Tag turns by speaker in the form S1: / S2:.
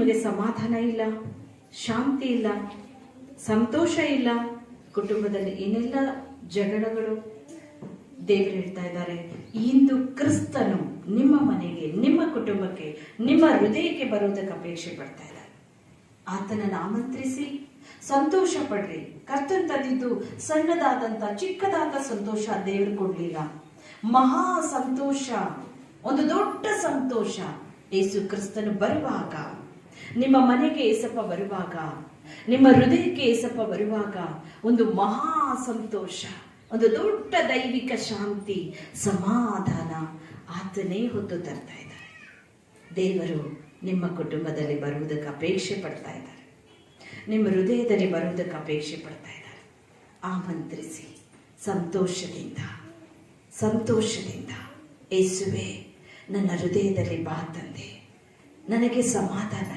S1: ನಮಗೆ ಸಮಾಧಾನ ಇಲ್ಲ, ಶಾಂತಿ ಇಲ್ಲ, ಸಂತೋಷ ಇಲ್ಲ, ಕುಟುಂಬದಲ್ಲಿ ಏನೆಲ್ಲ ಜಗಳಗಳು. ದೇವರು ಹೇಳ್ತಾ ಇದ್ದಾರೆ, ಇಂದು ಕ್ರಿಸ್ತನು ನಿಮ್ಮ ಮನೆಗೆ, ನಿಮ್ಮ ಕುಟುಂಬಕ್ಕೆ, ನಿಮ್ಮ ಹೃದಯಕ್ಕೆ ಬರುವುದಕ್ಕೆ ಅಪೇಕ್ಷೆ ಪಡ್ತಾ ಇದ್ದಾರೆ. ಆತನನ್ನು ಆಮಂತ್ರಿಸಿ ಸಂತೋಷ ಪಡ್ರಿ. ಕರ್ತನ್ ತಂದಿದ್ದು ಸಣ್ಣದಾದಂತ ಚಿಕ್ಕದಾದ ಸಂತೋಷ ದೇವರು ಕೊಡ್ಲಿಲ್ಲ, ಮಹಾ ಸಂತೋಷ, ಒಂದು ದೊಡ್ಡ ಸಂತೋಷ. ಯೇಸು ಕ್ರಿಸ್ತನು ಬರುವಾಗ, ನಿಮ್ಮ ಮನೆಗೆ ಏಸಪ್ಪ ಬರುವಾಗ, ನಿಮ್ಮ ಹೃದಯಕ್ಕೆ ಏಸಪ್ಪ ಬರುವಾಗ ಒಂದು ಮಹಾ ಸಂತೋಷ, ಒಂದು ದೊಡ್ಡ ದೈವಿಕ ಶಾಂತಿ, ಸಮಾಧಾನ ಆತನೇ ಹೊತ್ತು ತರ್ತಾ ಇದ್ದಾರೆ. ದೇವರು ನಿಮ್ಮ ಕುಟುಂಬದಲ್ಲಿ ಬರುವುದಕ್ಕೆ ಅಪೇಕ್ಷೆ ಪಡ್ತಾ ಇದ್ದಾರೆ, ನಿಮ್ಮ ಹೃದಯದಲ್ಲಿ ಬರುವುದಕ್ಕೆ ಅಪೇಕ್ಷೆ ಪಡ್ತಾ ಇದ್ದಾರೆ. ಆಮಂತ್ರಿಸಿ ಸಂತೋಷದಿಂದ, ಸಂತೋಷದಿಂದ, ಯೇಸುವೆ ನನ್ನ ಹೃದಯದಲ್ಲಿ ಬಾ ತಂದೆ, ನನಗೆ ಸಮಾಧಾನ